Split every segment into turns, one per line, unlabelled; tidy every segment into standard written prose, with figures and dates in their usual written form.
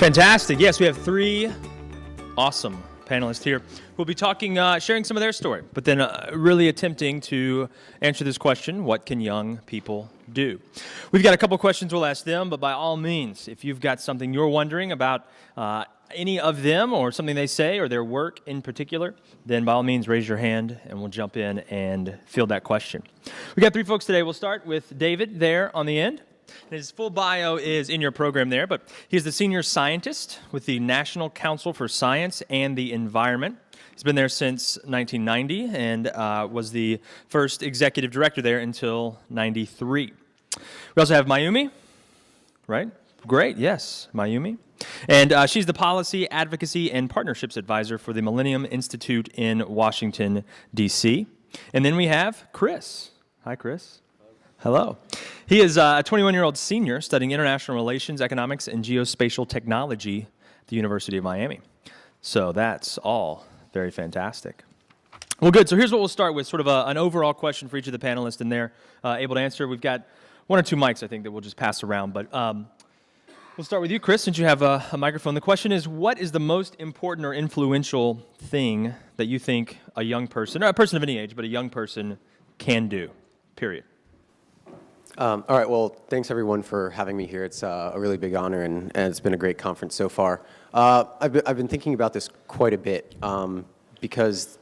Fantastic. Yes, we have three awesome panelists here who will be talking, sharing some of their story, but then really attempting to answer this question: what can young people do? We've got a couple questions we'll ask them, but by all means, if you've got something you're wondering about any of them or something they say or their work in particular, then by all means raise your hand and we'll jump in and field that question. We got three folks today. We'll start with David there on the end. His full bio is in your program there, but he's the senior scientist with the National Council for Science and the Environment. He's been there since 1990 and was the first executive director there until 93. We also have Mayumi, right? Great, yes, Mayumi. And she's the Policy, Advocacy, and Partnerships Advisor for the Millennium Institute in Washington, D.C. And then we have Chris. Hi, Chris. Hello. He is a 21-year-old senior studying international relations, economics, and geospatial technology at the University of Miami. So that's all very fantastic. Well, good. So here's what we'll start with, sort of an overall question for each of the panelists, and they're able to answer. We've got one or two mics, I think, that we'll just pass around. But we'll start with you, Chris, since you have a microphone. The question is, what is the most important or influential thing that you think a young person, or a person of any age, but a young person can do, period?
All right, well, thanks everyone for having me here. It's a really big honor, and it's been a great conference so far. I've been thinking about this quite a bit because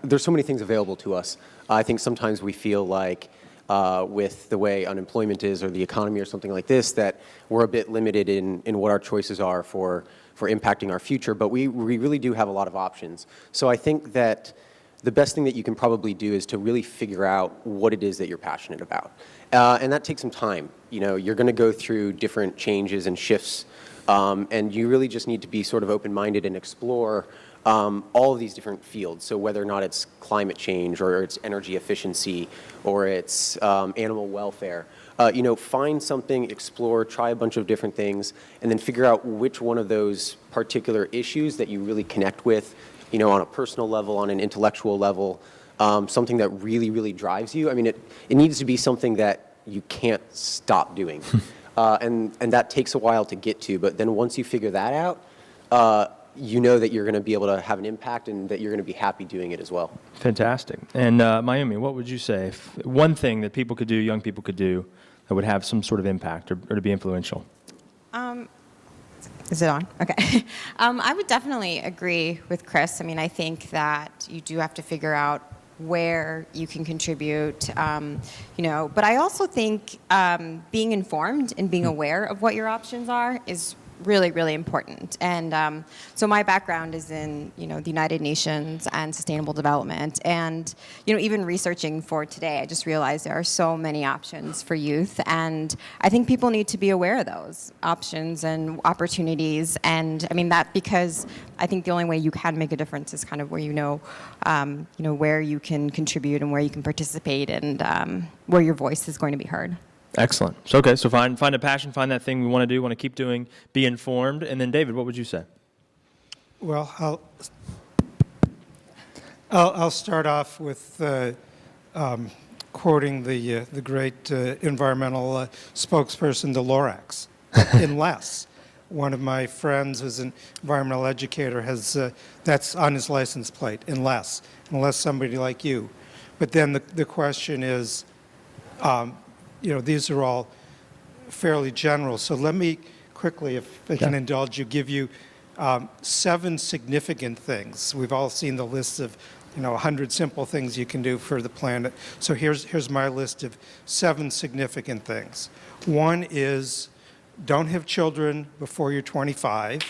there's so many things available to us. I think sometimes we feel like with the way unemployment is or the economy or something like this, that we're a bit limited in what our choices are for impacting our future, but we really do have a lot of options. So I think that the best thing that you can probably do is to really figure out what it is that you're passionate about. And that takes some time. You know, you're going to go through different changes and shifts, and you really just need to be sort of open-minded and explore all of these different fields. So whether or not it's climate change or it's energy efficiency or it's animal welfare, you know, find something, explore, try a bunch of different things, and then figure out which one of those particular issues that you really connect with, you know, on a personal level, on an intellectual level, something that really, really drives you. I mean, it needs to be something that you can't stop doing. And that takes a while to get to, but then once you figure that out, you know that you're going to be able to have an impact and that you're going to be happy doing it as well. Fantastic.
And Mayumi, what would you say, if one thing that people could do, young people could do, that would have some sort of impact or to be influential?
Is it on? Okay. I would definitely agree with Chris. I mean, I think that you do have to figure out where you can contribute, you know, but I also think being informed and being aware of what your options are is really, really important. And so my background is in, you know, the United Nations and sustainable development. And, you know, even researching for today, I just realized there are so many options for youth. And I think people need to be aware of those options and opportunities. And I mean that because I think the only way you can make a difference is kind of where you know where you can contribute and where you can participate and where your voice is going to be heard.
Excellent. So, okay, so find a passion, find that thing we want to do, want to keep doing, be informed. And then, David, what would you say?
Well, I'll start off with quoting the great environmental spokesperson, the Lorax, unless one of my friends who's an environmental educator has, that's on his license plate, unless somebody like you. But then the question is, you know, these are all fairly general. So let me quickly, if I can indulge you, give you 7 significant things. We've all seen the list of, you know, 100 simple things you can do for the planet. So here's my list of 7 significant things. One is don't have children before you're 25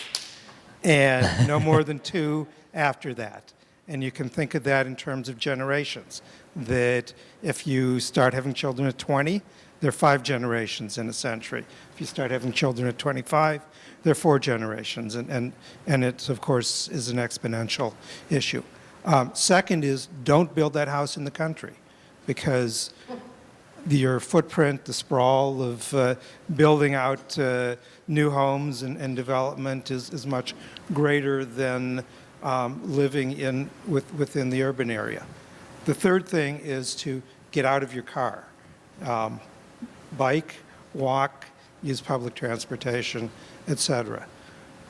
and no more than 2 after that. And you can think of that in terms of generations, that if you start having children at 20, there are 5 generations in a century. If you start having children at 25, there are 4 generations. And it, of course, is an exponential issue. Second is don't build that house in the country, because your footprint, the sprawl of building out new homes and development is much greater than living within the urban area. The third thing is to get out of your car. Bike, walk, use public transportation, etc.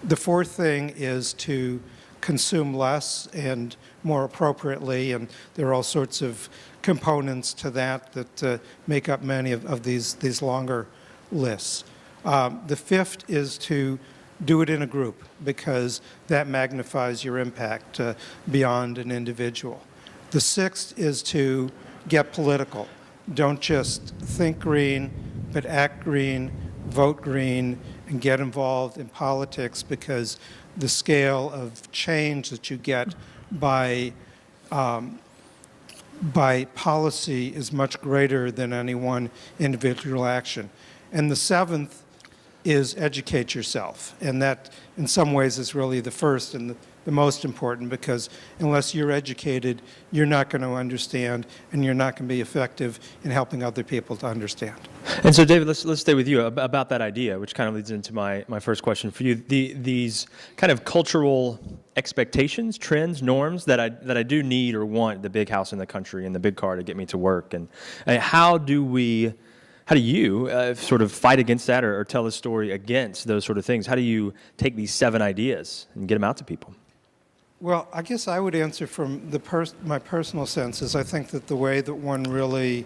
The fourth thing is to consume less and more appropriately, and there are all sorts of components to that that make up many of these longer lists. The fifth is to do it in a group, because that magnifies your impact beyond an individual. The sixth is to get political. Don't just think green, but act green, vote green, and get involved in politics, because the scale of change that you get by policy is much greater than any one individual action. And the seventh is educate yourself. And that, in some ways, is really the first and the most important, because unless you're educated, you're not going to understand, and you're not going to be effective in helping other people to understand.
And so, David, let's stay with you about that idea, which kind of leads into my first question for you. These kind of cultural expectations, trends, norms that I do need or want the big house in the country and the big car to get me to work. And how do you sort of fight against that, or tell a story against those sort of things? How do you take these 7 ideas and get them out to people?
Well, I guess I would answer from my personal sense is I think that the way that one really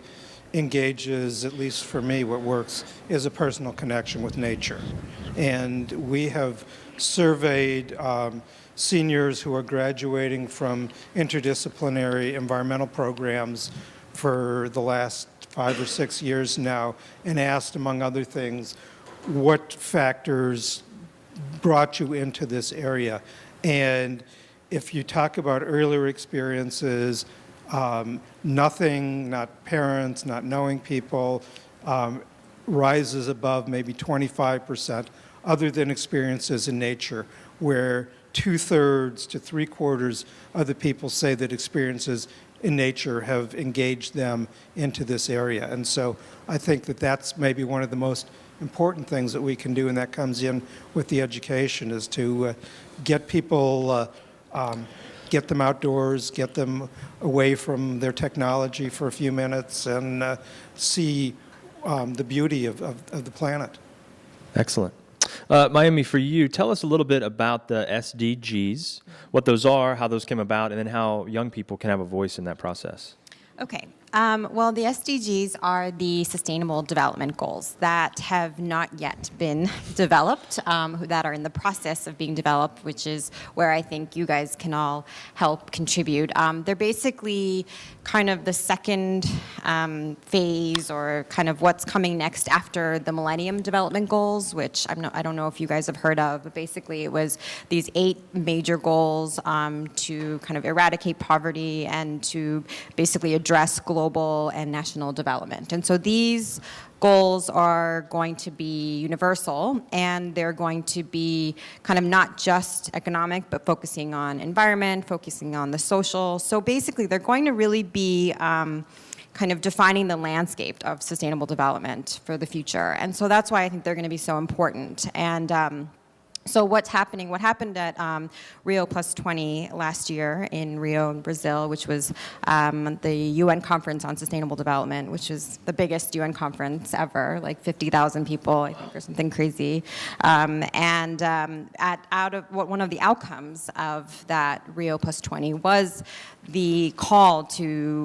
engages, at least for me, what works is a personal connection with nature. And we have surveyed seniors who are graduating from interdisciplinary environmental programs for the last 5 or 6 years now, and asked, among other things, what factors brought you into this area. And if you talk about earlier experiences, nothing, not parents, not knowing people, rises above maybe 25%, other than experiences in nature, where 2/3 to 3/4 of the people say that experiences in nature have engaged them into this area. And so I think that that's maybe one of the most important things that we can do, and that comes in with the education, is to get people, get them outdoors, get them away from their technology for a few minutes, and see the beauty of the planet.
Excellent. Mayumi, for you, tell us a little bit about the SDGs, what those are, how those came about, and then how young people can have a voice in that process.
Okay. Well, the SDGs are the Sustainable Development Goals that have not yet been developed, that are in the process of being developed, which is where I think you guys can all help contribute. They're basically kind of the second phase, or kind of what's coming next after the Millennium Development Goals, which I don't know if you guys have heard of, but basically it was these 8 major goals to kind of eradicate poverty and to basically address global and national development. And so these goals are going to be universal, and they're going to be kind of not just economic, but focusing on environment, focusing on the social. So basically, they're going to really be kind of defining the landscape of sustainable development for the future. And so that's why I think they're going to be so important. And so what happened at Rio Plus 20 last year in Rio, Brazil, which was the UN Conference on Sustainable Development, which is the biggest UN conference ever, like 50,000 people, I think, or something crazy. One of the outcomes of that Rio Plus 20 was the call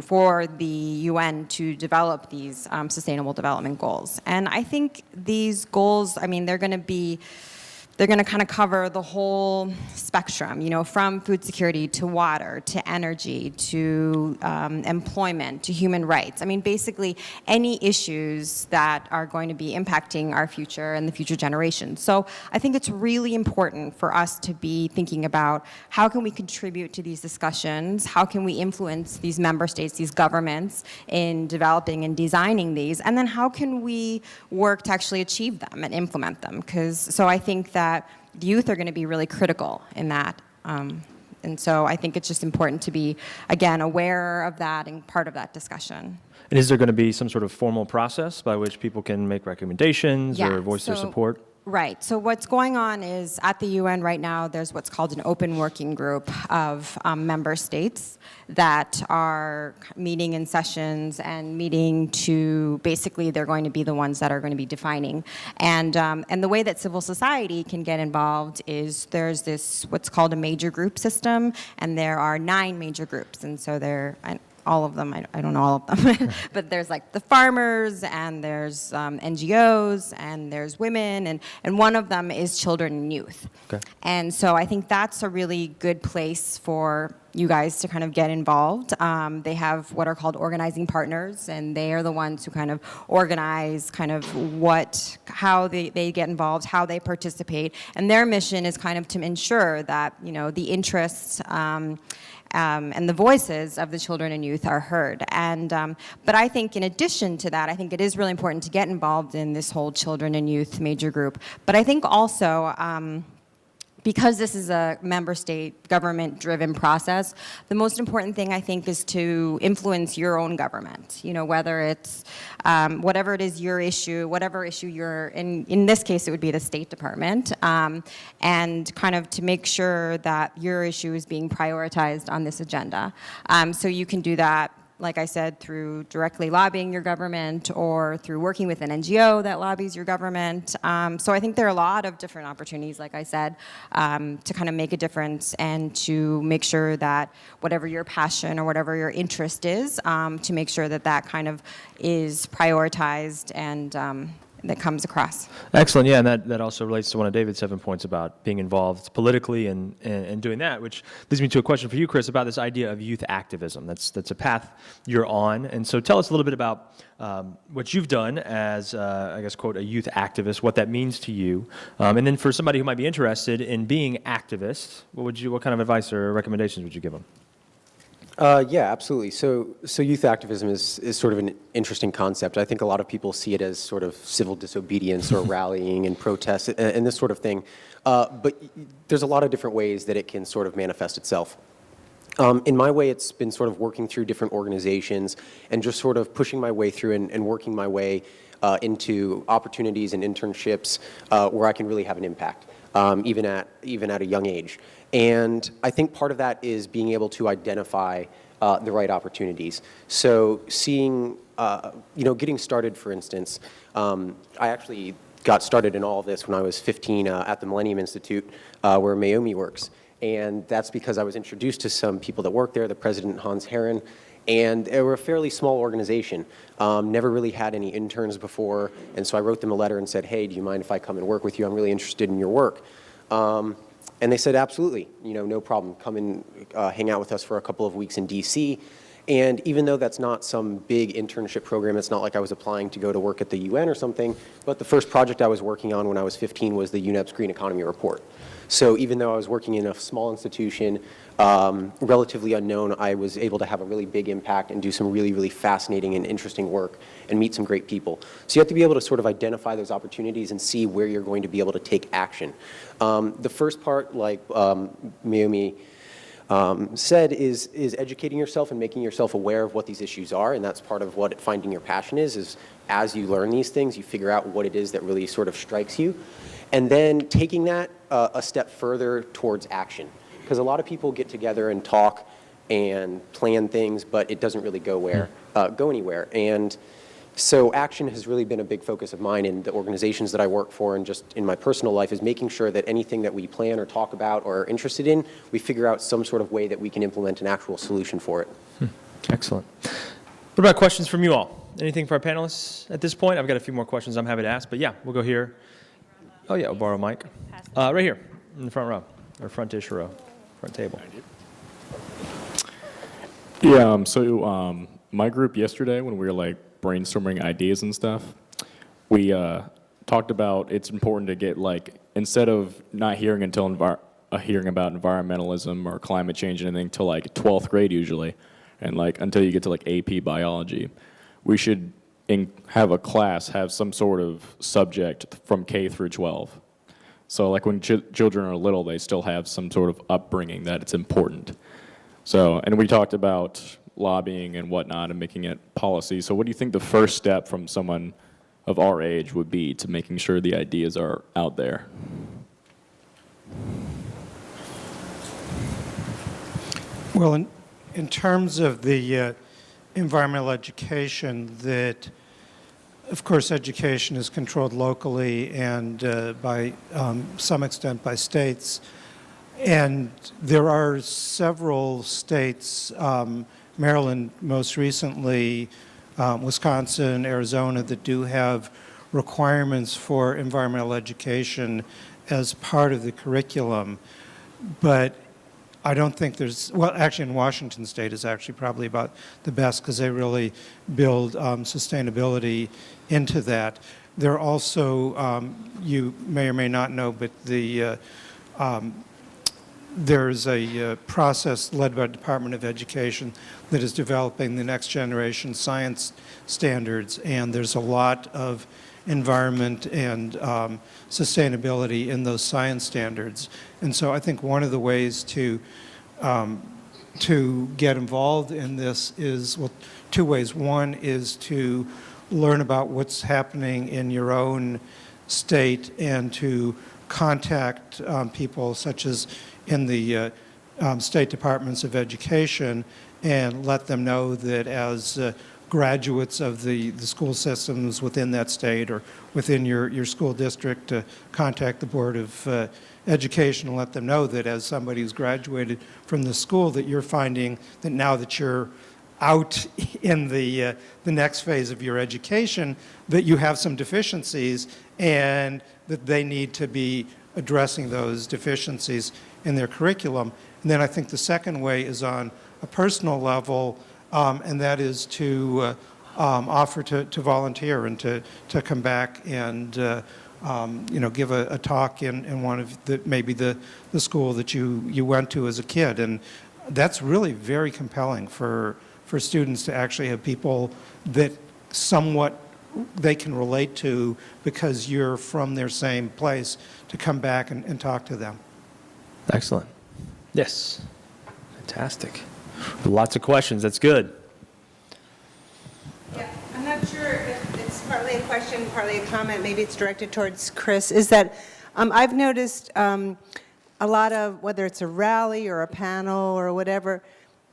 for the UN to develop these Sustainable Development Goals. And I think these goals, they're going to kind of cover the whole spectrum, from food security to water to energy to employment to human rights. Basically any issues that are going to be impacting our future and the future generations. So I think it's really important for us to be thinking about how can we contribute to these discussions, how can we influence these member states, these governments in developing and designing these, and then how can we work to actually achieve them and implement them. So I think that the youth are going to be really critical in that. And so I think it's just important to be, again, aware of that and part of that discussion.
And is there going to be some sort of formal process by which people can make recommendations or voice their support?
Right. So what's going on is at the UN right now, there's what's called an open working group of member states that are meeting in sessions and meeting to basically they're going to be the ones that are going to be defining. And the way that civil society can get involved is there's this what's called a major group system, and there are 9 major groups. And so all of them, I don't know all of them, but there's like the farmers, and there's NGOs, and there's women, and one of them is children and youth.
Okay.
And so I think that's a really good place for you guys to kind of get involved. They have what are called organizing partners, and they are the ones who kind of organize kind of how they get involved, how they participate, and their mission is kind of to ensure that, the interests and the voices of the children and youth are heard. But I think in addition to that, I think it is really important to get involved in this whole children and youth major group. But I think also, because this is a member state government-driven process, the most important thing I think is to influence your own government. Whether it's whatever it is your issue, whatever issue you're in. In this case, it would be the State Department, and kind of to make sure that your issue is being prioritized on this agenda. So you can do that, like I said, through directly lobbying your government or through working with an NGO that lobbies your government. So I think there are a lot of different opportunities, like I said, to kind of make a difference and to make sure that whatever your passion or whatever your interest is, to make sure that that kind of is prioritized and that comes across.
Excellent, yeah, and that also relates to one of David's 7 points about being involved politically and doing that, which leads me to a question for you, Chris, about this idea of youth activism. That's a path you're on, and so tell us a little bit about what you've done as, I guess, quote, a youth activist, what that means to you, and then for somebody who might be interested in being activist, what kind of advice or recommendations would you give them?
Yeah, absolutely. So youth activism is sort of an interesting concept. I think a lot of people see it as sort of civil disobedience or rallying and protest and this sort of thing. But there's a lot of different ways that it can sort of manifest itself. In my way, it's been sort of working through different organizations and just sort of pushing my way through and working my way into opportunities and internships where I can really have an impact, even at a young age. And I think part of that is being able to identify the right opportunities. So seeing, getting started, for instance, I actually got started in all of this when I was 15 at the Millennium Institute, where Mayumi works. And that's because I was introduced to some people that work there, the president, Hans Herren, and they were a fairly small organization, never really had any interns before, and so I wrote them a letter and said, hey, do you mind if I come and work with you? I'm really interested in your work. And they said, absolutely, no problem. Come and hang out with us for a couple of weeks in DC. And even though that's not some big internship program, it's not like I was applying to go to work at the UN or something, but the first project I was working on when I was 15 was the UNEP's Green Economy Report. So even though I was working in a small institution, relatively unknown, I was able to have a really big impact and do some really, really fascinating and interesting work and meet some great people. So you have to be able to sort of identify those opportunities and see where you're going to be able to take action. The first part, like Mayumi said, is educating yourself and making yourself aware of what these issues are, and that's part of what finding your passion is as you learn these things, you figure out what it is that really sort of strikes you, and then taking that a step further towards action. Because a lot of people get together and talk and plan things, but it doesn't really go anywhere. And so action has really been a big focus of mine in the organizations that I work for and just in my personal life, is making sure that anything that we plan or talk about or are interested in, we figure out some sort of way that we can implement an actual solution for it.
Excellent. What about questions from you all? Anything for our panelists at this point? I've got a few more questions I'm happy to ask, but yeah, we'll go here. Oh yeah, we'll borrow a mic. Right here in the front row, or front-ish row, front table.
Yeah, so my group yesterday, when we were brainstorming ideas and stuff, we talked about it's important to get instead of not hearing until hearing about environmentalism or climate change and anything till 12th grade usually, and until you get to AP biology, we should have a class have some sort of subject from K through 12. So when children are little, they still have some sort of upbringing that it's important. So, and we talked about lobbying and whatnot and making it policy. So what do you think the first step from someone of our age would be to making sure the ideas are out there.
Well, in terms of the environmental education, that, of course, education is controlled locally and by some extent by states. And there are several states, Maryland most recently, Wisconsin, Arizona, that do have requirements for environmental education as part of the curriculum. But I don't think there's, well, actually in Washington State is actually probably about the best because they really build sustainability into that. There are also, you may or may not know, but there's a process led by the Department of Education that is developing the next generation science standards, and there's a lot of environment and sustainability in those science standards. And so I think one of the ways to get involved in this is, well, two ways. One is to learn about what's happening in your own state and to contact people such as in the state departments of education and let them know that as graduates of the school systems within that state or within your school district, contact the Board of Education and let them know that as somebody who's graduated from the school that you're finding that now that you're out in the next phase of your education, that you have some deficiencies and that they need to be addressing those deficiencies in their curriculum. And then I think the second way is on a personal level, and that is to offer to volunteer and to come back and give a talk in one of maybe the school that you went to as a kid. And that's really very compelling for students to actually have people that somewhat they can relate to because you're from their same place to come back and talk to them.
Excellent. Yes. Fantastic. Lots of questions. That's good.
Yeah, I'm not sure if it's partly a question, partly a comment, maybe it's directed towards Chris, is that I've noticed a lot of, whether it's a rally or a panel or whatever,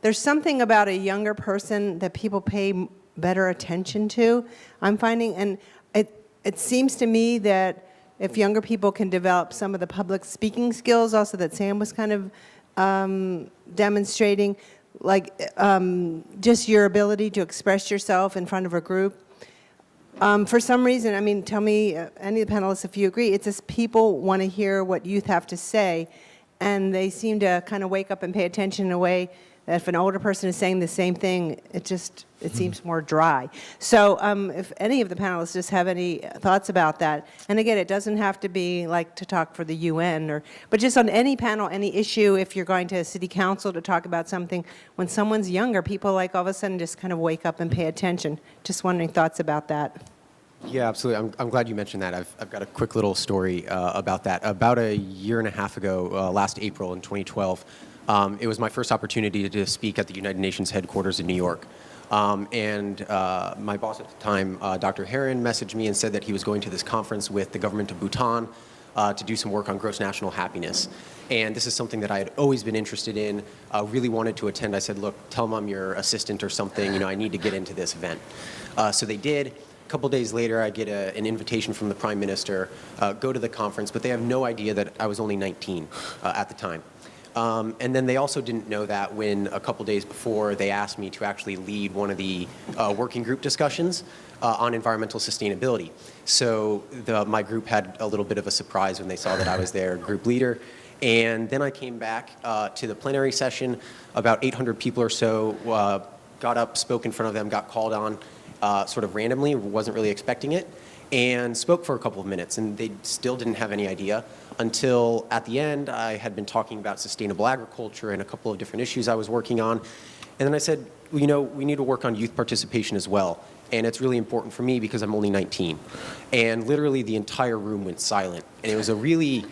there's something about a younger person that people pay better attention to, I'm finding, and it seems to me that if younger people can develop some of the public speaking skills also that Sam was kind of demonstrating, like just your ability to express yourself in front of a group. For some reason, I mean, tell me, any of the panelists, if you agree, it's just people want to hear what youth have to say, and they seem to kind of wake up and pay attention in a way that if an older person is saying the same thing, it seems more dry. So if any of the panelists just have any thoughts about that, and again, it doesn't have to be like to talk for the UN, but just on any panel, any issue, if you're going to a city council to talk about something, when someone's younger, people like all of a sudden just kind of wake up and pay attention. Just wondering thoughts about that.
Yeah, absolutely. I'm glad you mentioned that. I've got a quick little story about that. About a year and a half ago, last April in 2012, it was my first opportunity to speak at the United Nations headquarters in New York. And my boss at the time, Dr. Heron, messaged me and said that he was going to this conference with the government of Bhutan to do some work on gross national happiness. And this is something that I had always been interested in, really wanted to attend. I said, look, tell them I'm your assistant or something. I need to get into this event. So they did. A couple days later, I get an invitation from the Prime Minister, go to the conference, but they have no idea that I was only 19 at the time. And then they also didn't know that when a couple days before they asked me to actually lead one of the working group discussions on environmental sustainability. So my group had a little bit of a surprise when they saw that I was their group leader. And then I came back to the plenary session. About 800 people or so got up, spoke in front of them, got called on sort of randomly, wasn't really expecting it, and spoke for a couple of minutes. And they still didn't have any idea until at the end I had been talking about sustainable agriculture and a couple of different issues I was working on. And then I said, well, we need to work on youth participation as well. And it's really important for me because I'm only 19. And literally the entire room went silent. And it was a really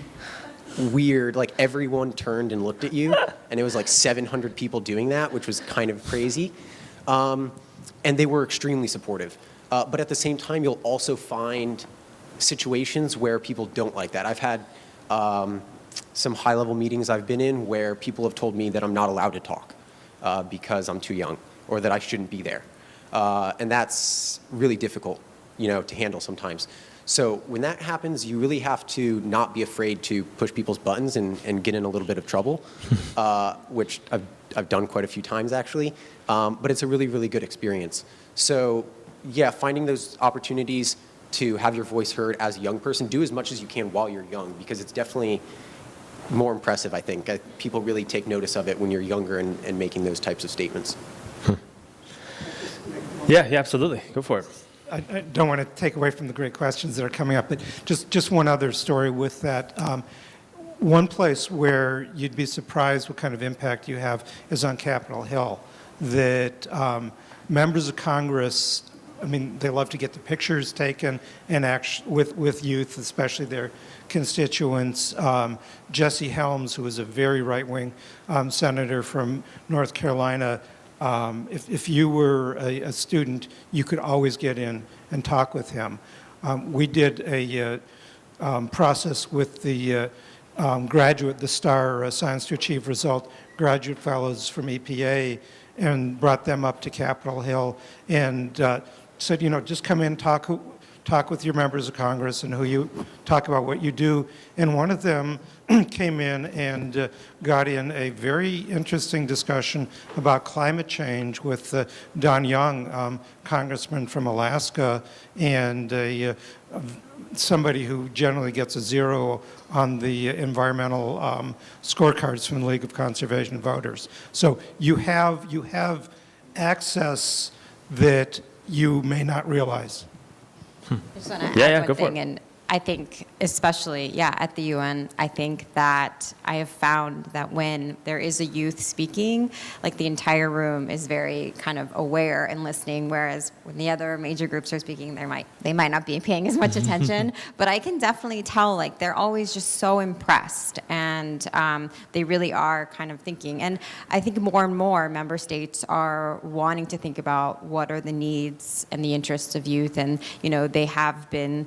weird, like everyone turned and looked at you. And it was like 700 people doing that, which was kind of crazy. And they were extremely supportive. But at the same time, you'll also find situations where people don't like that. I've had some high-level meetings I've been in where people have told me that I'm not allowed to talk because I'm too young, or that I shouldn't be there. And that's really difficult, to handle sometimes. So when that happens, you really have to not be afraid to push people's buttons and get in a little bit of trouble, which I've done quite a few times, actually. But it's a really, really good experience. So yeah, finding those opportunities to have your voice heard as a young person, do as much as you can while you're young, because it's definitely more impressive, I think. People really take notice of it when you're younger and making those types of statements.
Yeah, absolutely. Go for it.
I don't want to take away from the great questions that are coming up, but just one other story with that. One place where you'd be surprised what kind of impact you have is on Capitol Hill. That members of Congress, they love to get the pictures taken and with youth, especially their constituents. Jesse Helms, who was a very right-wing senator from North Carolina, if you were a student, you could always get in and talk with him. We did a process with the the STAR Science to Achieve Result graduate fellows from EPA, and brought them up to Capitol Hill and said, just come in, talk with your members of Congress and talk about what you do. And one of them came in and got in a very interesting discussion about climate change with Don Young, congressman from Alaska, and somebody who generally gets a 0 on the environmental scorecards from the League of Conservation Voters. So you have access that you may not realize.
I just want to add
go
one
for
thing,
it.
and I think especially, at the UN, I think that I have found that when there is a youth speaking, like the entire room is very kind of aware and listening, whereas when the other major groups are speaking, they might not be paying as much attention, but I can definitely tell, like, they're always just so impressed, and they really are kind of thinking. And I think more and more member states are wanting to think about what are the needs and the interests of youth, and, they have been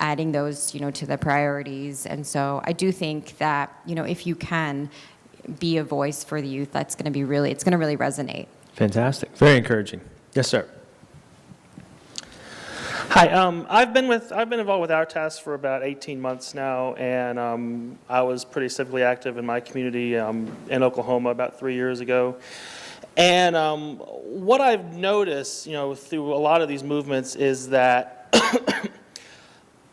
adding those, to the priorities. And so I do think that, if you can be a voice for the youth, it's going to really resonate.
Fantastic. Very encouraging. Yes, sir.
Hi, I've been involved with our task for about 18 months now, and I was pretty civically active in my community in Oklahoma about 3 years ago. And what I've noticed, through a lot of these movements is that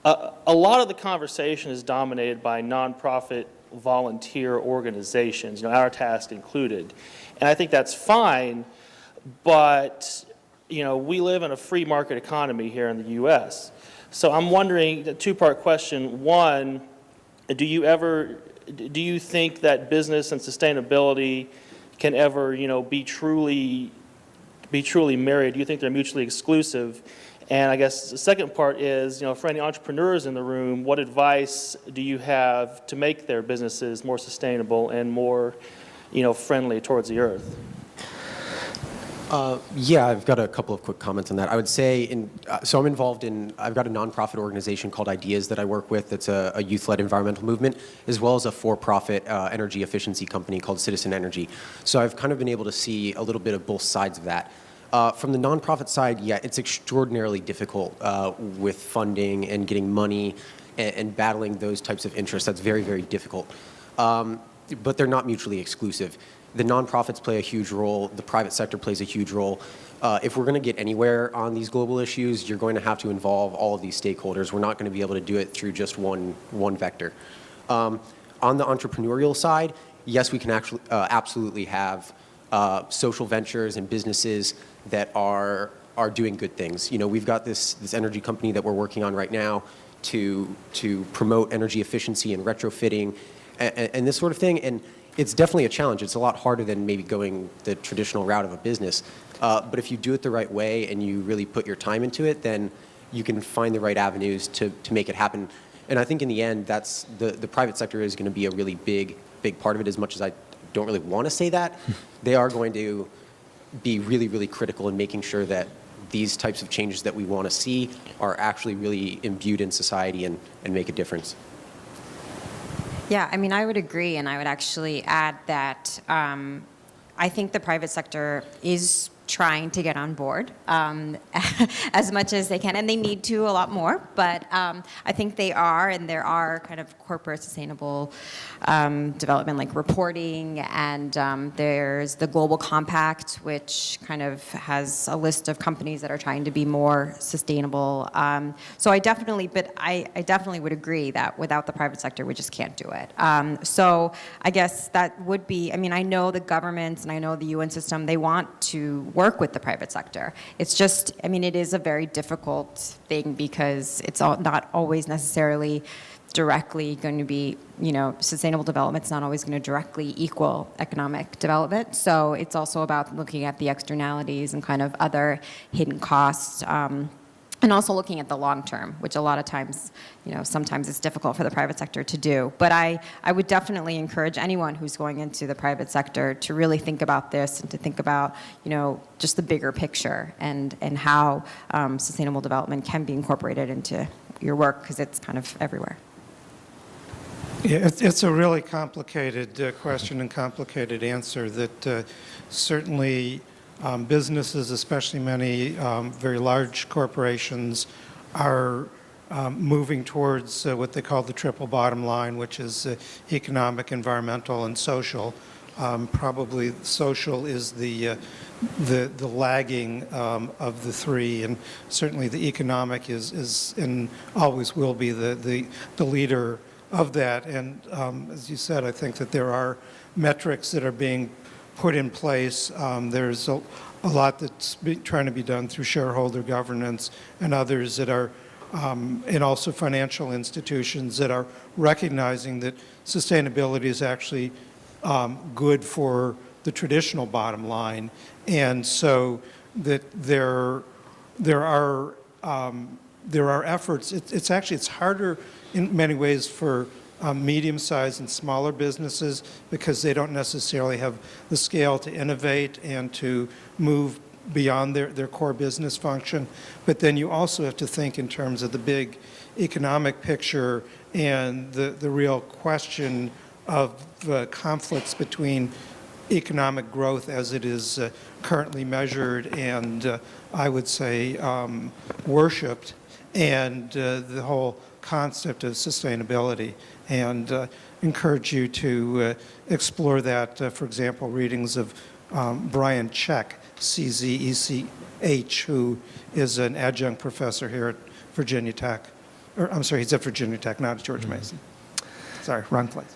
a lot of the conversation is dominated by nonprofit volunteer organizations, our task included. And I think that's fine, but we live in a free market economy here in the U.S. So I'm wondering, a two-part question. One, do you think that business and sustainability can ever, be truly married? Do you think they're mutually exclusive? And I guess the second part is, for any entrepreneurs in the room, what advice do you have to make their businesses more sustainable and more, friendly towards the earth?
Yeah, I've got a couple of quick comments on that. I would say, so I've got a nonprofit organization called Ideas that I work with. That's a youth-led environmental movement, as well as a for-profit energy efficiency company called Citizen Energy. So I've kind of been able to see a little bit of both sides of that. From the nonprofit side, yeah, it's extraordinarily difficult with funding and getting money and battling those types of interests. That's very, very difficult. But they're not mutually exclusive. The nonprofits play a huge role. The private sector plays a huge role. If we're going to get anywhere on these global issues, you're going to have to involve all of these stakeholders. We're not going to be able to do it through just one vector. On the entrepreneurial side, yes, we can actually absolutely have social ventures and businesses that are doing good things. We've got this energy company that we're working on right now to promote energy efficiency and retrofitting and this sort of thing. And it's definitely a challenge. It's a lot harder than maybe going the traditional route of a business. But if you do it the right way and you really put your time into it, then you can find the right avenues to make it happen. And I think in the end, that's the private sector is going to be a really big part of it. As much as I don't really want to say that, they are going to be really, really critical in making sure that these types of changes that we want to see are actually really imbued in society and make a difference.
Yeah, I mean, I would agree, and I would actually add that I think the private sector is trying to get on board as much as they can, and they need to a lot more, but I think they are, and there are kind of corporate sustainable development like reporting, and there's the Global Compact, which kind of has a list of companies that are trying to be more sustainable. So I definitely would agree that without the private sector, we just can't do it. So I guess that would be, I mean, I know the governments and I know the UN system, they want to work with the private sector. It's just, I mean, it is a very difficult thing because it's not always necessarily directly going to be, sustainable development's not always going to directly equal economic development. So it's also about looking at the externalities and kind of other hidden costs. And also looking at the long term, which a lot of times, sometimes it's difficult for the private sector to do. But I would definitely encourage anyone who's going into the private sector to really think about this and to think about, just the bigger picture and how sustainable development can be incorporated into your work, because it's kind of everywhere.
Yeah, it's a really complicated question and complicated answer that certainly businesses, especially many very large corporations, are moving towards what they call the triple bottom line, which is economic, environmental, and social. Probably social is the lagging of the three, and certainly the economic is and always will be the leader of that. And as you said, I think that there are metrics that are being put in place. There's a lot that's trying to be done through shareholder governance and others that are, and also financial institutions that are recognizing that sustainability is actually good for the traditional bottom line. And so that there are efforts. It's harder in many ways for medium-sized and smaller businesses because they don't necessarily have the scale to innovate and to move beyond their core business function. But then you also have to think in terms of the big economic picture and the real question of conflicts between economic growth as it is currently measured and I would say worshipped, and the whole concept of sustainability, and encourage you to explore that. For example, readings of Brian Czech, CZECH, who is an adjunct professor here at Virginia Tech. Or, I'm sorry, he's at Virginia Tech, not at George Mason. Sorry, wrong place.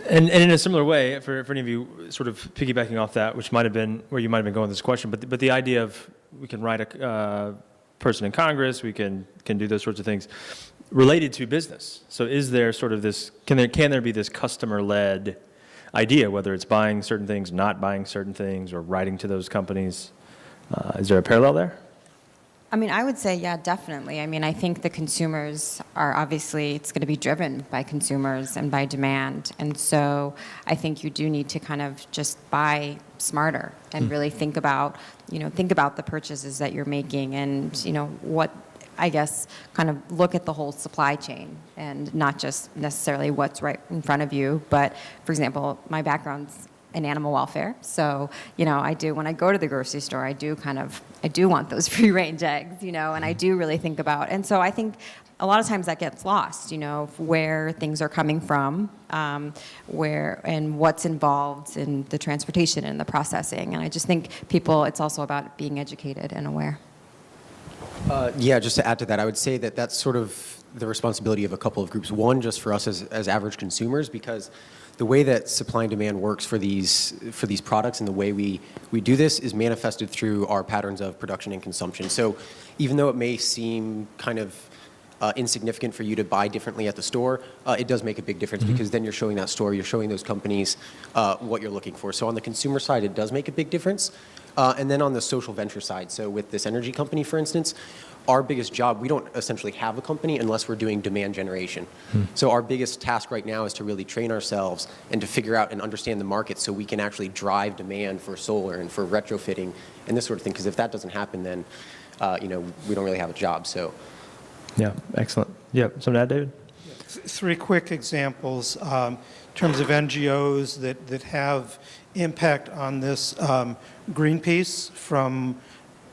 And in a similar way, for any of you sort of piggybacking off that, which might have been where you might have been going with this question, but the idea of we can write a person in Congress, we can do those sorts of things related to business. So is there sort of this, can there be this customer-led idea, whether it's buying certain things, not buying certain things, or writing to those companies? Is there a parallel there?
I mean, I would say, yeah, definitely. I mean, I think the consumers are obviously, it's going to be driven by consumers and by demand. And so I think you do need to kind of just buy smarter and really think about the purchases that you're making and, what, I guess, kind of look at the whole supply chain and not just necessarily what's right in front of you. But, for example, my background's in animal welfare. So, I do, when I go to the grocery store, I do want those free-range eggs, and I do really think about, and so I think a lot of times that gets lost, where things are coming from, where, and what's involved in the transportation and the processing. And I just think it's also about being educated and aware.
Yeah, just to add to that, I would say that that's sort of the responsibility of a couple of groups. One, just for us as average consumers, because the way that supply and demand works for these products and the way we do this is manifested through our patterns of production and consumption. So even though it may seem kind of insignificant for you to buy differently at the store, it does make a big difference because then you're showing that store, you're showing those companies what you're looking for. So on the consumer side, it does make a big difference. And then on the social venture side, so with this energy company, for instance, our biggest job, we don't essentially have a company unless we're doing demand generation. So our biggest task right now is to really train ourselves and to figure out and understand the market so we can actually drive demand for solar and for retrofitting and this sort of thing. Because if that doesn't happen, then we don't really have a job. So,
Yeah, excellent. Yeah, something to add, David?
Three quick examples in terms of NGOs that have impact on this. Greenpeace, from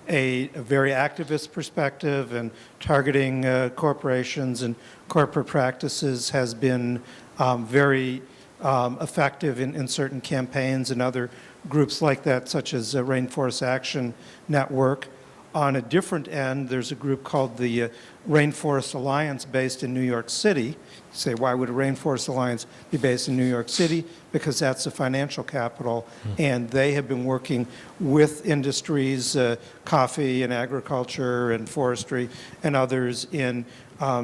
a very activist perspective and targeting corporations and corporate practices, has been very effective in certain campaigns, and other groups like that, such as Rainforest Action Network. On a different end, there's a group called the Rainforest Alliance based in New York City. You say, why would a Rainforest Alliance be based in New York City? Because that's the financial capital, and they have been working with industries, coffee and agriculture and forestry and others, in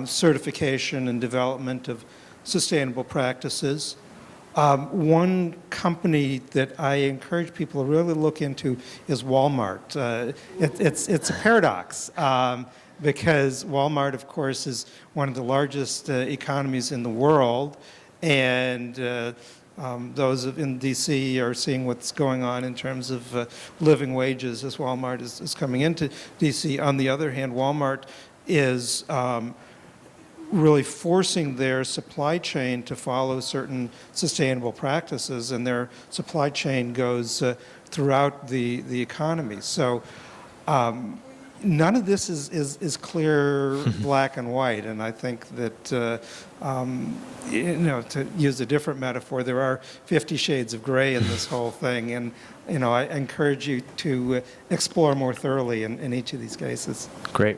certification and development of sustainable practices. One company that I encourage people to really look into is Walmart. It's a paradox, because Walmart, of course, is one of the largest economies in the world, and those in D.C. are seeing what's going on in terms of living wages as Walmart is coming into D.C. On the other hand, Walmart is really forcing their supply chain to follow certain sustainable practices, and their supply chain goes throughout the economy. So none of this is clear black and white, and I think that to use a different metaphor, there are 50 shades of gray in this whole thing, and I encourage you to explore more thoroughly in each of these cases.
Great.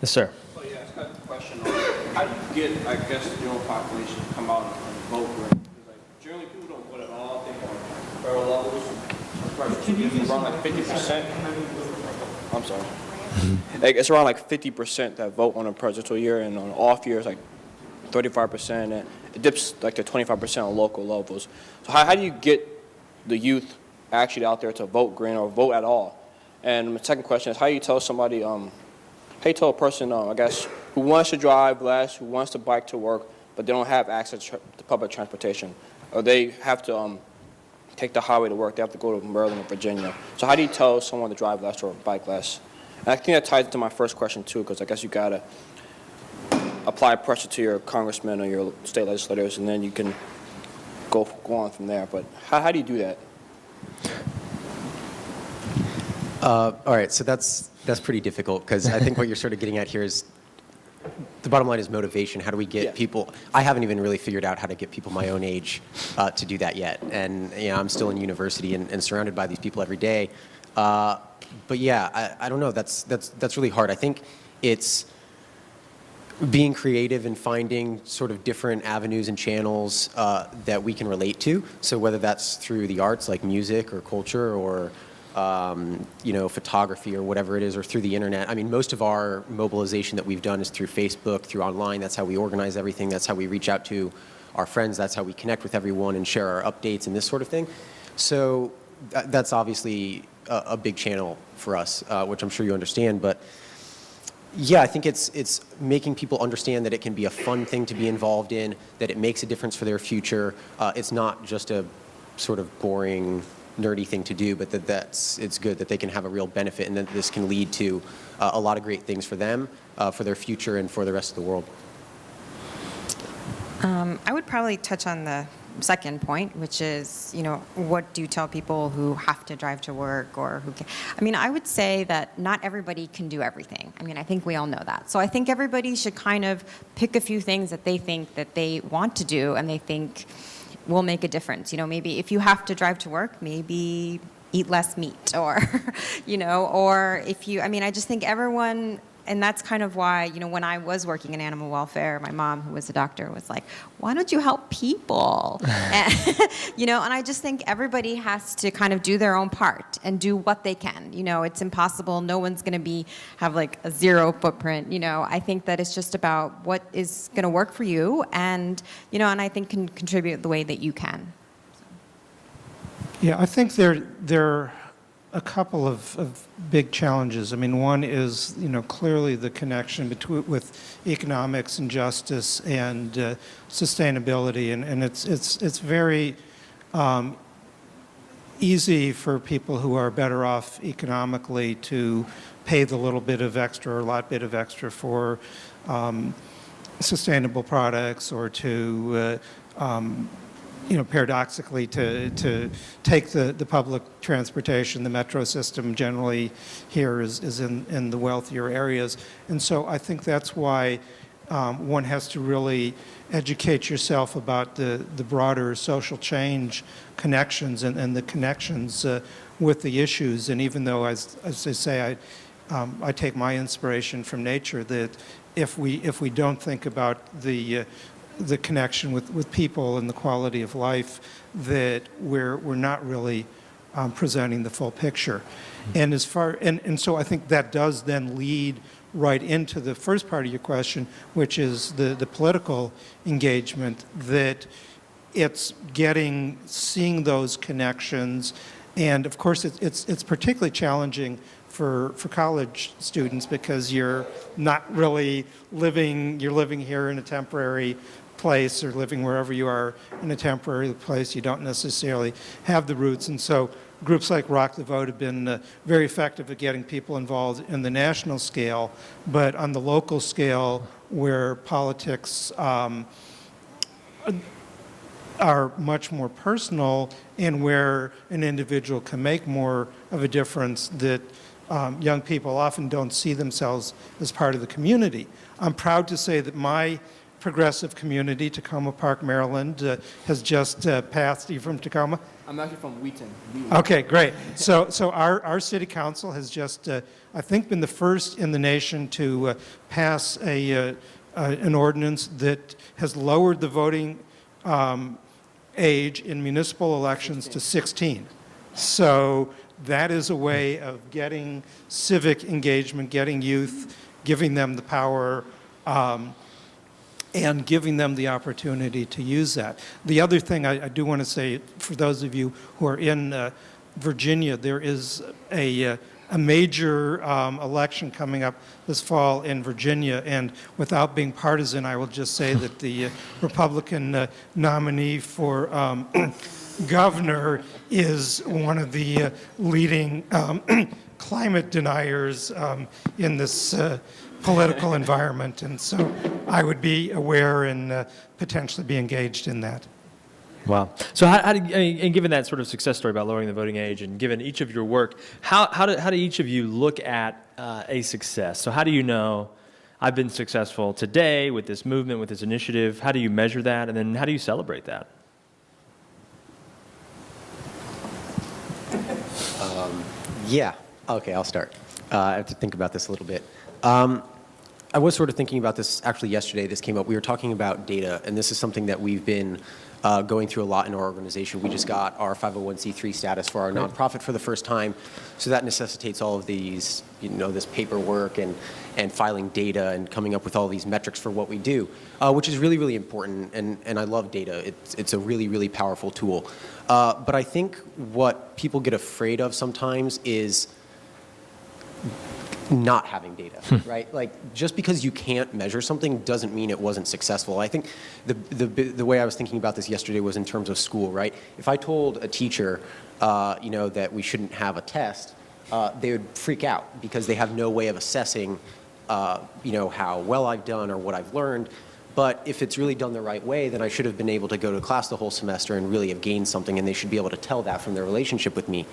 Yes, sir.
Oh, yeah, I got a question. How do you get, I guess, the general population to come out and vote? Right? Because, like, generally, people don't vote at all. They vote on federal levels. Can you use around like 50%? I'm sorry. Like, it's around like 50% that vote on a presidential year, and on off years, like 35%. And it dips like to 25% on local levels. So how do you get the youth actually out there to vote green or vote at all? And my second question is, how do you tell somebody, how do you tell a person, I guess, who wants to drive less, who wants to bike to work, but they don't have access to public transportation, or they have to take the highway to work, they have to go to Maryland or Virginia. So how do you tell someone to drive less or bike less? And I think that ties into my first question too, because I guess you gotta apply pressure to your congressmen or your state legislators, and then you can go on from there. But how do you do that?
all right, so that's pretty difficult, because I think what you're sort of getting at here is, the bottom line is motivation. How do we get people? I haven't even really figured out how to get people my own age to do that yet. And I'm still in university and surrounded by these people every day. But yeah, I don't know. That's really hard. I think it's being creative and finding sort of different avenues and channels that we can relate to. So whether that's through the arts, like music or culture, or photography or whatever it is, or through the internet. I mean, most of our mobilization that we've done is through Facebook, through online. That's how we organize everything. That's how we reach out to our friends. That's how we connect with everyone and share our updates and this sort of thing. So that's obviously a big channel for us, which I'm sure you understand. But yeah, I think it's making people understand that it can be a fun thing to be involved in, that it makes a difference for their future. It's not just a sort of boring, nerdy thing to do, but it's good that they can have a real benefit, and that this can lead to a lot of great things for them, for their future, and for the rest of the world.
I would probably touch on the second point, which is, what do you tell people who have to drive to work, or who can? I mean, I would say that not everybody can do everything. I mean, I think we all know that. So I think everybody should kind of pick a few things that they think that they want to do and they think will make a difference. Maybe if you have to drive to work, maybe eat less meat, or, or if you, I just think everyone, and that's kind of why, when I was working in animal welfare, my mom, who was a doctor, was like, why don't you help people? And, and I just think everybody has to kind of do their own part and do what they can. It's impossible. No one's going to have like a zero footprint. I think that it's just about what is going to work for you, and, and I think can contribute the way that you can.
Yeah, I think there are a couple of big challenges. I mean, one is, clearly the connection with economics and justice and sustainability, and it's very easy for people who are better off economically to pay the little bit of extra or a lot bit of extra for sustainable products, or to paradoxically, to take the public transportation. The metro system generally here is in the wealthier areas. And so I think that's why one has to really educate yourself about the broader social change connections and the connections with the issues. And even though, as I say, I take my inspiration from nature, that if we don't think about the connection with people and the quality of life, that we're not really presenting the full picture. And so I think that does then lead right into the first part of your question, which is the political engagement, that it's seeing those connections. And of course it's particularly challenging for college students, because you're not really living here in a temporary place, or living wherever you are in a temporary place. You don't necessarily have the roots. And so groups like Rock the Vote have been very effective at getting people involved in the national scale, but on the local scale, where politics are much more personal, and where an individual can make more of a difference, that young people often don't see themselves as part of the community. I'm proud to say that my progressive community, Tacoma Park, Maryland, has just passed. Are you from Tacoma?
I'm actually from Wheaton.
Okay, great. So our city council has just, I think, been the first in the nation to pass an ordinance that has lowered the voting age in municipal elections to 16. So that is a way of getting civic engagement, getting youth, giving them the power, and giving them the opportunity to use that. The other thing I do want to say, for those of you who are in Virginia, there is a major election coming up this fall in Virginia, and without being partisan, I will just say that the Republican nominee for governor is one of the leading climate deniers in this political environment, and so I would be aware and potentially be engaged in that.
Wow. So and given that sort of success story about lowering the voting age, and given each of your work, how do each of you look at a success? So how do you know, I've been successful today with this movement, with this initiative? How do you measure that, and then how do you celebrate that?
Yeah. Okay, I'll start. I have to think about this a little bit. I was sort of thinking about this actually yesterday. This came up. We were talking about data, and this is something that we've been going through a lot in our organization. We just got our 501c3 status for our nonprofit for the first time, so that necessitates all of these, this paperwork and filing data and coming up with all these metrics for what we do, which is really, really important, and I love data. It's a really, really powerful tool. But I think what people get afraid of sometimes is not having data, right? Like, just because you can't measure something doesn't mean it wasn't successful. I think the way I was thinking about this yesterday was in terms of school, right? If I told a teacher, that we shouldn't have a test, they would freak out because they have no way of assessing, how well I've done or what I've learned. But if it's really done the right way, then I should have been able to go to class the whole semester and really have gained something, and they should be able to tell that from their relationship with me.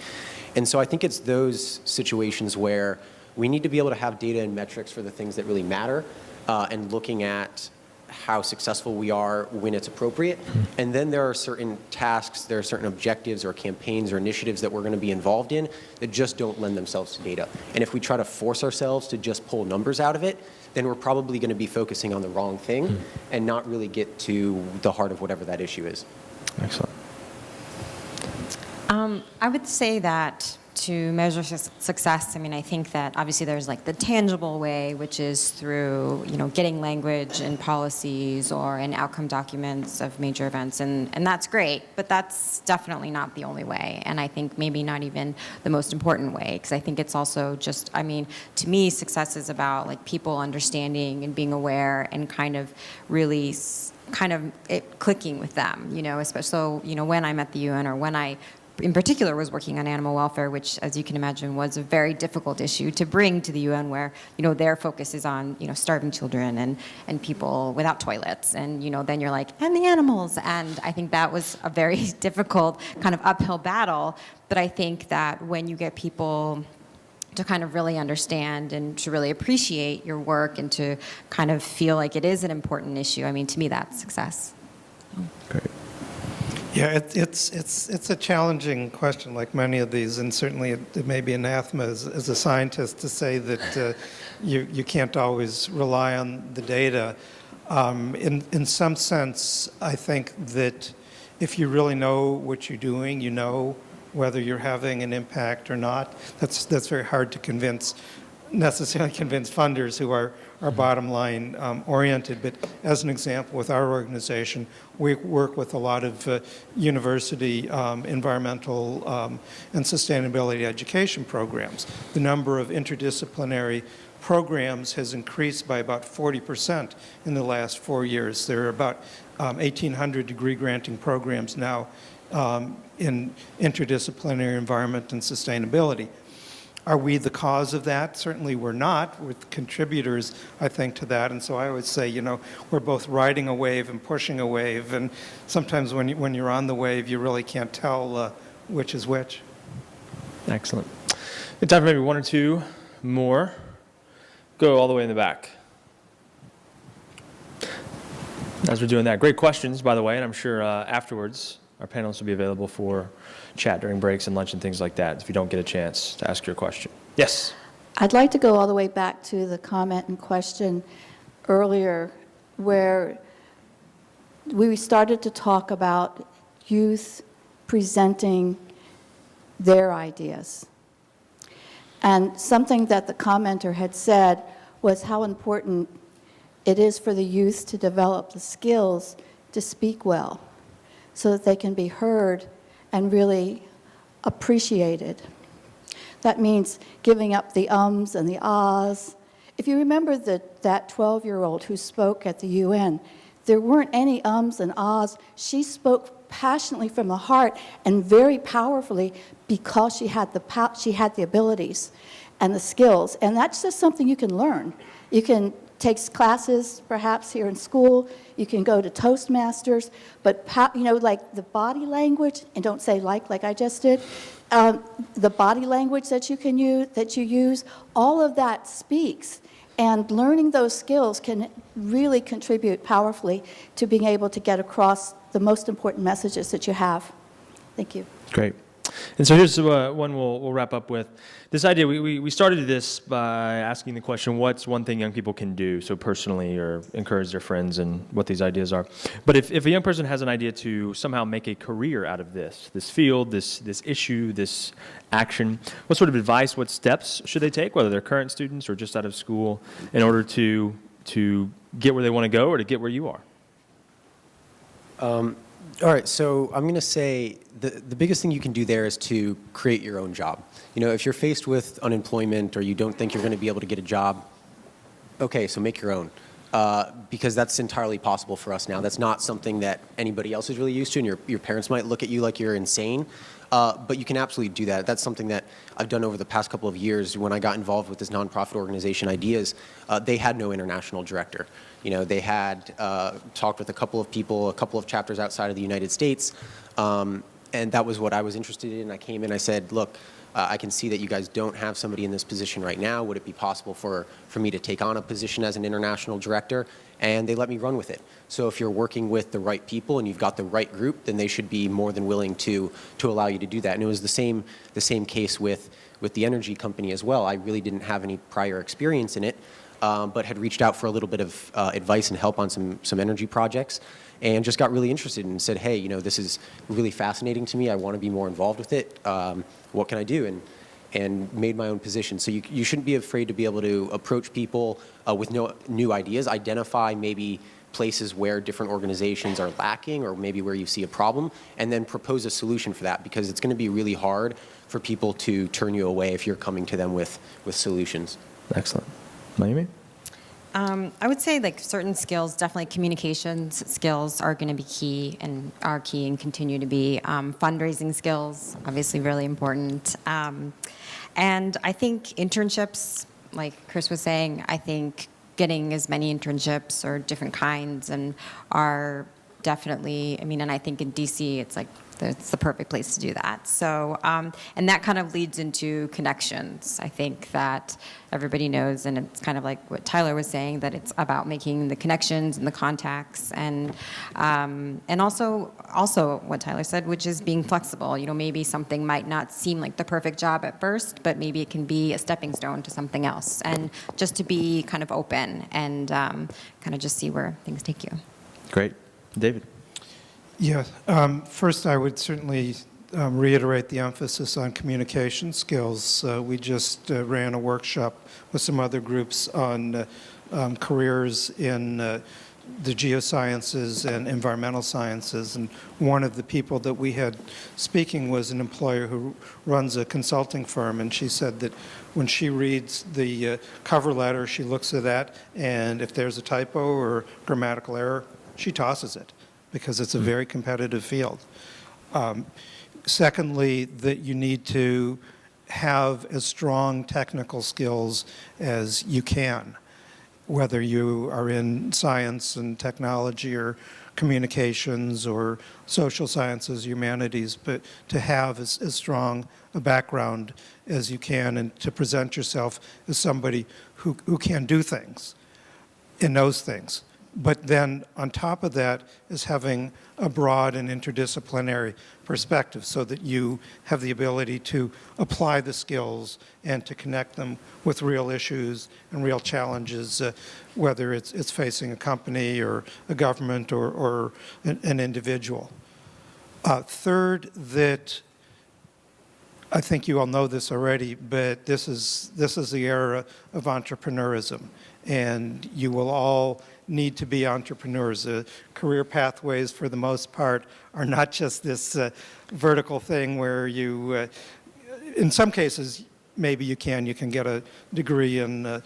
And so I think it's those situations where we need to be able to have data and metrics for the things that really matter, and looking at how successful we are when it's appropriate. And then there are certain tasks, there are certain objectives or campaigns or initiatives that we're going to be involved in that just don't lend themselves to data. And if we try to force ourselves to just pull numbers out of it, then we're probably going to be focusing on the wrong thing and not really get to the heart of whatever that issue is.
Excellent.
I would say that to measure success, I think that obviously there's like the tangible way, which is through, getting language in policies or in outcome documents of major events, and that's great, but that's definitely not the only way, and I think maybe not even the most important way, because I think it's also just, to me, success is about like people understanding and being aware and kind of really it clicking with them, especially, so, when I'm at the UN or when I in particular was working on animal welfare, which, as you can imagine, was a very difficult issue to bring to the UN, where their focus is on starving children and people without toilets, and then you're like, and the animals, and I think that was a very difficult kind of uphill battle. But I think that when you get people to kind of really understand and to really appreciate your work and to kind of feel like it is an important issue, I mean, to me, that's success.
Great.
Yeah, it's a challenging question, like many of these, and certainly it may be anathema as a scientist to say that you can't always rely on the data. In some sense, I think that if you really know what you're doing, you know whether you're having an impact or not. That's very hard to necessarily convince funders who are bottom line oriented. But as an example, with our organization, we work with a lot of university environmental and sustainability education programs. The number of interdisciplinary programs has increased by about 40% in the last 4 years. There are about 1,800 degree granting programs now in interdisciplinary environment and sustainability. Are we the cause of that? Certainly we're not. We're contributors, I think, to that. And so I always say, we're both riding a wave and pushing a wave. And sometimes when you're on the wave, you really can't tell which is which.
Excellent. We have time for maybe one or two more. Go all the way in the back. As we're doing that, great questions, by the way, and I'm sure afterwards our panelists will be available for chat during breaks and lunch and things like that if you don't get a chance to ask your question. Yes?
I'd like to go all the way back to the comment and question earlier where we started to talk about youth presenting their ideas. And something that the commenter had said was how important it is for the youth to develop the skills to speak well so that they can be heard and really appreciated. That means giving up the ums and the ahs. If you remember that 12-year-old who spoke at the UN, there weren't any ums and ahs. She spoke passionately from the heart and very powerfully because she had the abilities and the skills. And that's just something you can learn. You can take classes perhaps here in school. You can go to Toastmasters. But like the body language, and don't say like I just did, the body language that you use, all of that speaks. And learning those skills can really contribute powerfully to being able to get across the most important messages that you have. Thank you.
Great. And so here's one we'll wrap up with. This idea, we started this by asking the question, what's one thing young people can do, so personally, or encourage their friends and what these ideas are. But if a young person has an idea to somehow make a career out of this field, this issue, this action, what sort of advice, what steps should they take, whether they're current students or just out of school, in order to get where they want to go or to get where you are?
All right, so I'm going to say the biggest thing you can do there is to create your own job. If you're faced with unemployment or you don't think you're going to be able to get a job, okay, so make your own. Because that's entirely possible for us now. That's not something that anybody else is really used to, and your parents might look at you like you're insane. But you can absolutely do that. That's something that I've done over the past couple of years. When I got involved with this nonprofit organization, Ideas, they had no international director. They had talked with a couple of people, a couple of chapters outside of the United States, and that was what I was interested in. I came in, I said, look, I can see that you guys don't have somebody in this position right now. Would it be possible for me to take on a position as an international director? And they let me run with it. So if you're working with the right people and you've got the right group, then they should be more than willing to allow you to do that. And it was the same case with the energy company as well. I really didn't have any prior experience in it, but had reached out for a little bit of advice and help on some energy projects, and just got really interested and said, hey, this is really fascinating to me. I want to be more involved with it. What can I do? And made my own position. So you shouldn't be afraid to be able to approach people with new ideas, identify maybe places where different organizations are lacking or maybe where you see a problem, and then propose a solution for that, because it's going to be really hard for people to turn you away if you're coming to them with solutions.
Excellent. Mayumi?
I would say like certain skills, definitely communications skills are going to be key and are key and continue to be. Fundraising skills, obviously really important. And I think internships, like Chris was saying, I think getting as many internships or different kinds and are definitely, I mean, and I think in DC it's like, it's the perfect place to do that. So, and that kind of leads into connections. I think that everybody knows, and it's kind of like what Tyler was saying, that it's about making the connections and the contacts, and also what Tyler said, which is being flexible. You know, maybe something might not seem like the perfect job at first, but maybe it can be a stepping stone to something else, and just to be kind of open and kind of just see where things take you.
Great. David?
Yeah. First, I would certainly reiterate the emphasis on communication skills. We just ran a workshop with some other groups on careers in the geosciences and environmental sciences. And one of the people that we had speaking was an employer who runs a consulting firm. And she said that when she reads the cover letter, she looks at that, and if there's a typo or grammatical error, she tosses it, because it's a very competitive field. Secondly, that you need to have as strong technical skills as you can, whether you are in science and technology or communications or social sciences, humanities, but to have as strong a background as you can, and to present yourself as somebody who can do things and knows things. But then on top of that is having a broad and interdisciplinary perspective, so that you have the ability to apply the skills and to connect them with real issues and real challenges, whether it's facing a company or a government or an individual. Third, that I think you all know this already, but this is the era of entrepreneurism, and you will all need to be entrepreneurs. Career pathways, for the most part, are not just this vertical thing where you, in some cases, maybe you can get a degree in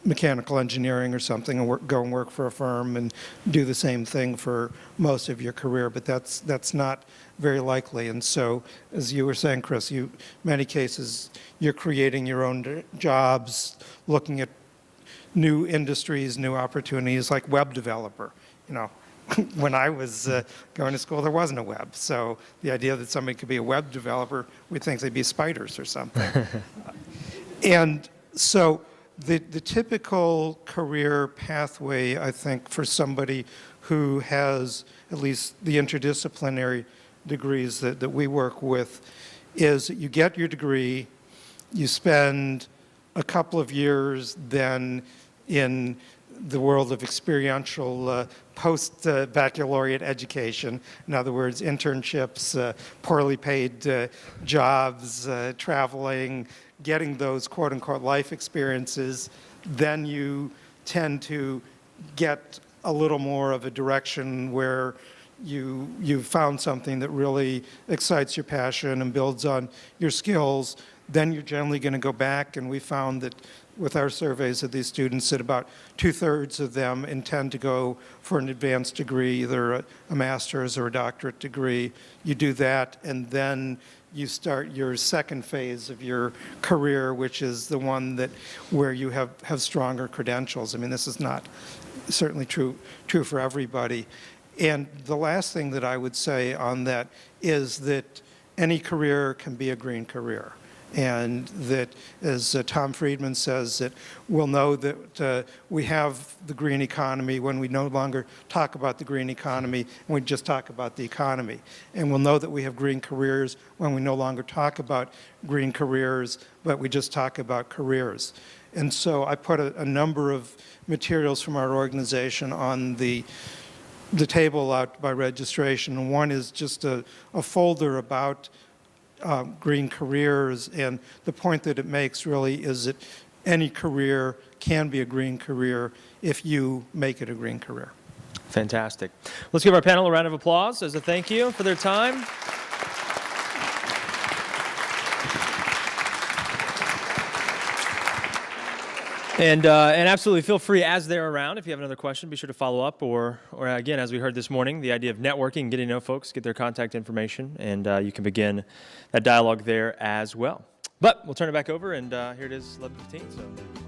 mechanical engineering or something and go and work for a firm and do the same thing for most of your career, but that's not very likely. And so, as you were saying, Chris, many cases you're creating your own jobs, looking at new industries, new opportunities, like web developer. You know, when I was going to school, there wasn't a web. So the idea that somebody could be a web developer, we'd think they'd be spiders or something. And so the typical career pathway, I think, for somebody who has at least the interdisciplinary degrees that we work with, is that you get your degree, you spend a couple of years then in the world of experiential post-baccalaureate education. In other words, internships, poorly paid jobs, traveling, getting those quote-unquote life experiences. Then you tend to get a little more of a direction where you've found something that really excites your passion and builds on your skills. Then you're generally going to go back, and we found that with our surveys of these students that about 2/3 of them intend to go for an advanced degree, either a master's or a doctorate degree. You do that, and then you start your second phase of your career, which is the one where you have stronger credentials. I mean, this is not certainly true for everybody. And the last thing that I would say on that is that any career can be a green career. And that, as Tom Friedman says, that we'll know that we have the green economy when we no longer talk about the green economy and we just talk about the economy. And we'll know that we have green careers when we no longer talk about green careers, but we just talk about careers. And so I put a number of materials from our organization on the table out by registration. And one is just a folder about green careers, and the point that it makes really is that any career can be a green career if you make it a green career.
Fantastic. Let's give our panel a round of applause as a thank you for their time. And absolutely feel free as they're around. If you have another question, be sure to follow up. Or again, as we heard this morning, the idea of networking, getting to know folks, get their contact information, and you can begin that dialogue there as well. But we'll turn it back over, and here it is, 11:15. So.